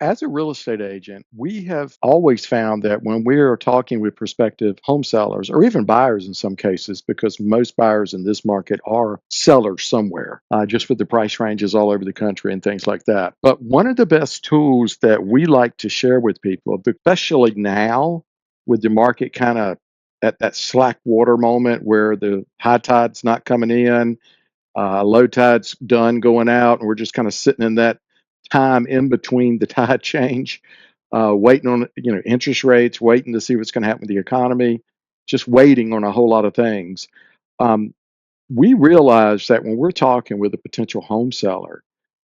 As a real estate agent, we have always found that when we are talking with prospective home sellers or even buyers in some cases, because most buyers in this market are sellers somewhere, just with the price ranges all over the country and things like that. But one of the best tools that we like to share with people, especially now with the market kind of at that slack water moment where the high tide's not coming in, low tide's done going out, and we're just kind of sitting in that time in between the tide change, waiting on interest rates, waiting to see what's going to happen with the economy, just waiting on a whole lot of things. Um, we realize that when we're talking with a potential home seller,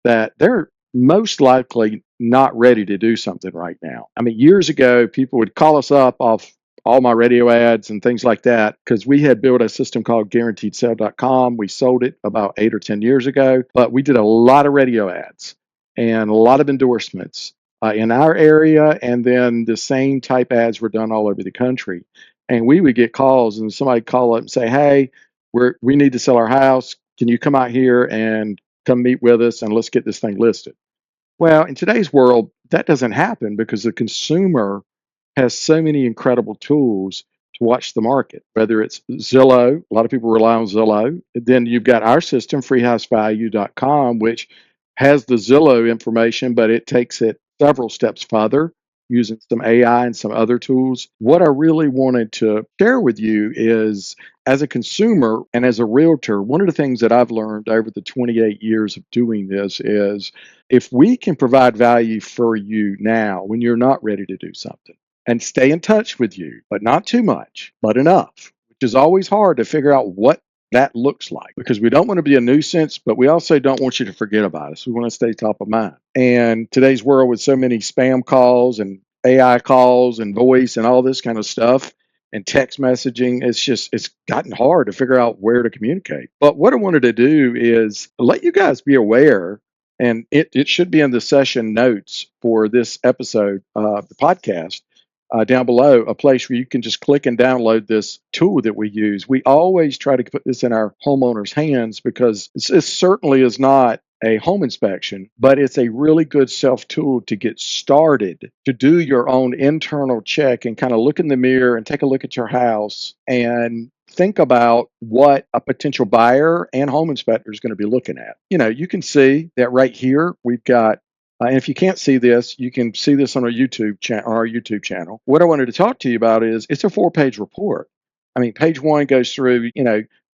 that they're most likely not ready to do something right now. I mean, years ago, people would call us up off all my radio ads and things like that because we had built a system called guaranteedsale.com. We sold it about 8 or 10 years ago, but we did a lot of radio ads and a lot of endorsements in our area. And then the same type ads were done all over the country. And we would get calls and somebody call up and say, "Hey, we need to sell our house. Can you come out here and come meet with us and let's get this thing listed?" Well, in today's world, that doesn't happen because the consumer has so many incredible tools to watch the market, whether it's Zillow, a lot of people rely on Zillow. Then you've got our system, freehousevalue.com, which has the Zillow information, but it takes it several steps further using some AI and some other tools. What I really wanted to share with you is as a consumer and as a realtor, one of the things that I've learned over the 28 years of doing this is if we can provide value for you now when you're not ready to do something and stay in touch with you, but not too much, but enough, which is always hard to figure out what that looks like because we don't want to be a nuisance, but we also don't want you to forget about us. We want to stay top of mind. And today's world with so many spam calls and AI calls and voice and all this kind of stuff and text messaging, it's gotten hard to figure out where to communicate. But what I wanted to do is let you guys be aware, and it should be in the session notes for this episode of the podcast down below, a place where you can just click and download this tool that we use. We always try to put this in our homeowners' hands because this certainly is not a home inspection, but it's a really good self tool to get started, to do your own internal check and kind of look in the mirror and take a look at your house and think about what a potential buyer and home inspector is going to be looking at. You can see that right here we've got and if you can't see this, you can see this on our YouTube channel. What I wanted to talk to you about is it's a 4-page report. I mean, page one goes through,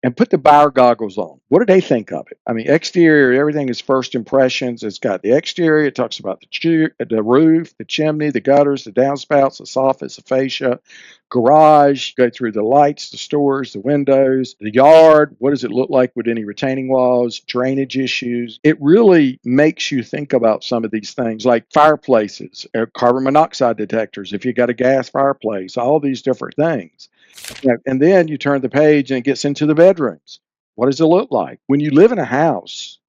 and put the buyer goggles on. What do they think of it? I mean, exterior, everything is first impressions. It's got the exterior. It talks about the roof, the chimney, the gutters, the downspouts, the soffits, the fascia, garage. Go through the lights, the stores, the windows, the yard. What does it look like with any retaining walls, drainage issues? It really makes you think about some of these things like fireplaces, carbon monoxide detectors, if you got a gas fireplace, all these different things. And then you turn the page and it gets into the bedrooms. What does it look like? When you live in a house,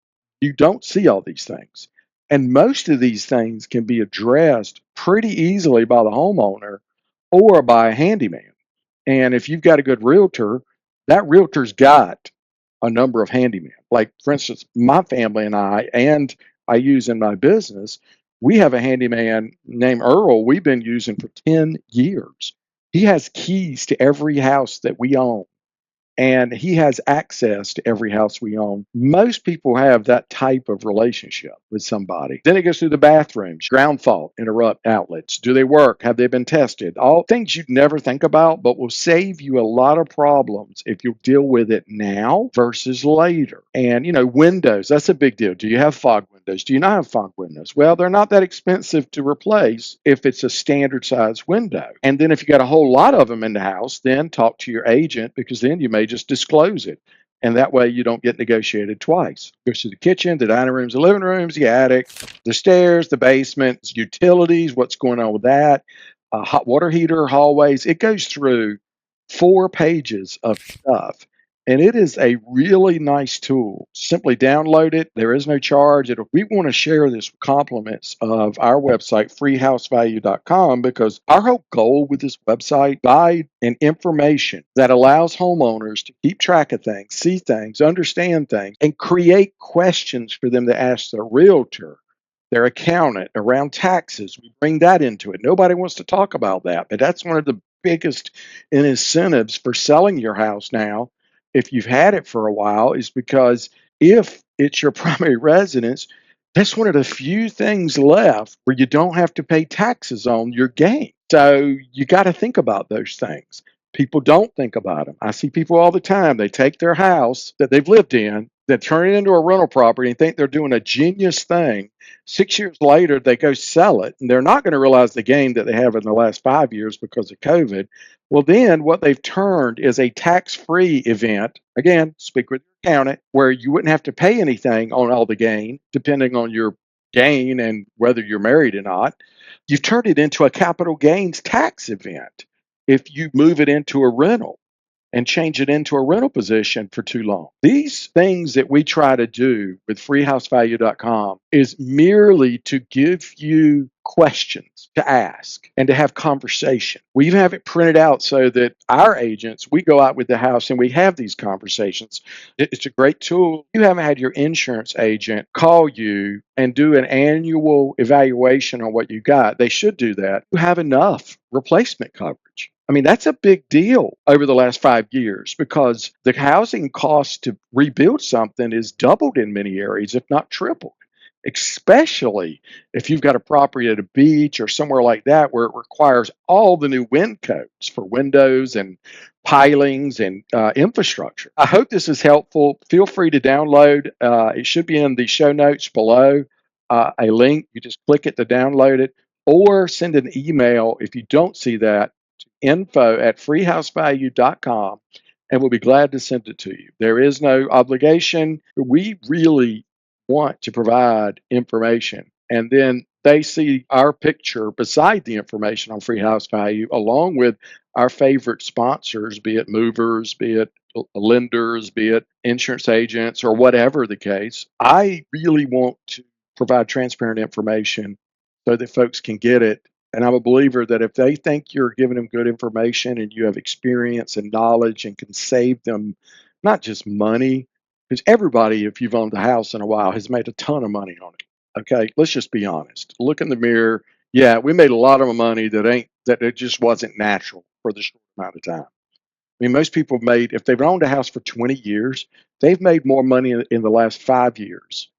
you don't see all these things. And most of these things can be addressed pretty easily by the homeowner or by a handyman. And if you've got a good realtor, that realtor's got a number of handymen. Like, for instance, my family and I use in my business, we have a handyman named Earl we've been using for 10 years. He has keys to every house that we own, and he has access to every house we own. Most people have that type of relationship with somebody. Then it goes through the bathrooms, ground fault, interrupt outlets. Do they work? Have they been tested? All things you'd never think about, but will save you a lot of problems if you deal with it now versus later. And, windows, that's a big deal. Do you have fog windows? Do you not have fog windows? Well, they're not that expensive to replace if it's a standard size window. And then if you got a whole lot of them in the house, then talk to your agent because then you may just disclose it. And that way you don't get negotiated twice. It goes to the kitchen, the dining rooms, the living rooms, the attic, the stairs, the basement, utilities, what's going on with that, hot water heater, hallways. It goes through 4 pages of stuff. And it is a really nice tool. Simply download it. There is no charge. We want to share this with compliments of our website, freehousevalue.com, because our whole goal with this website, guide and information that allows homeowners to keep track of things, see things, understand things, and create questions for them to ask their realtor their accountant, around taxes. We bring that into it. Nobody wants to talk about that, but that's one of the biggest incentives for selling your house now, if you've had it for a while, is because if it's your primary residence, that's one of the few things left where you don't have to pay taxes on your gain. So you got to think about those things. People don't think about them. I see people all the time. They take their house that they've lived in, they turn it into a rental property and think they're doing a genius thing. 6 years later, they go sell it, and they're not going to realize the gain that they have in the last 5 years because of COVID. Well, then what they've turned is a tax free event. Again, speak with your accountant, where you wouldn't have to pay anything on all the gain, depending on your gain and whether you're married or not. You've turned it into a capital gains tax event if you move it into a rental and change it into a rental position for too long. These things that we try to do with freehousevalue.com is merely to give you questions to ask and to have conversation. We even have it printed out so that our agents, we go out with the house and we have these conversations. It's a great tool. You haven't had your insurance agent call you and do an annual evaluation on what you got. They should do that. You have enough replacement coverage. I mean, that's a big deal over the last 5 years because the housing cost to rebuild something is doubled in many areas, if not tripled, especially if you've got a property at a beach or somewhere like that where it requires all the new wind codes for windows and pilings and infrastructure. I hope this is helpful. Feel free to download. It should be in the show notes below. A link. You just click it to download it or send an email if you don't see that, info@freehousevalue.com, and we'll be glad to send it to you. There is no obligation. We really want to provide information, and then they see our picture beside the information on Free House Value, along with our favorite sponsors, be it movers, be it lenders, be it insurance agents, or whatever the case. I really want to provide transparent information so that folks can get it. And I'm a believer that if they think you're giving them good information and you have experience and knowledge and can save them not just money, because everybody, if you've owned a house in a while, has made a ton of money on it. Okay, let's just be honest. Look in the mirror. Yeah, we made a lot of money that it just wasn't natural for the short amount of time. I mean, most people made, if they've owned a house for 20 years, they've made more money in the last 5 years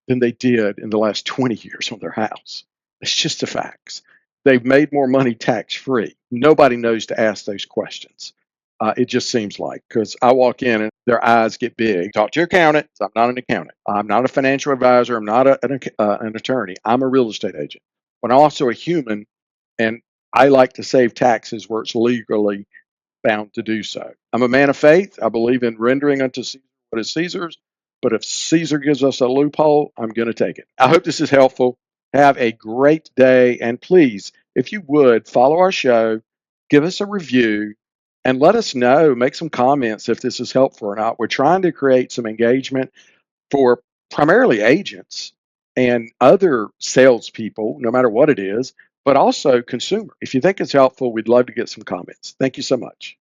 than they did in the last 20 years on their house. It's just the facts. They've made more money tax free. Nobody knows to ask those questions. It just seems like, because I walk in and their eyes get big. Talk to your accountant. I'm not an accountant. I'm not a financial advisor. I'm not an attorney. I'm a real estate agent. But I'm also a human, and I like to save taxes where it's legally bound to do so. I'm a man of faith. I believe in rendering unto Caesar what is Caesar's. But if Caesar gives us a loophole, I'm going to take it. I hope this is helpful. Have a great day. And please, if you would, follow our show, give us a review, and let us know, make some comments if this is helpful or not. We're trying to create some engagement for primarily agents and other salespeople, no matter what it is, but also consumer. If you think it's helpful, we'd love to get some comments. Thank you so much.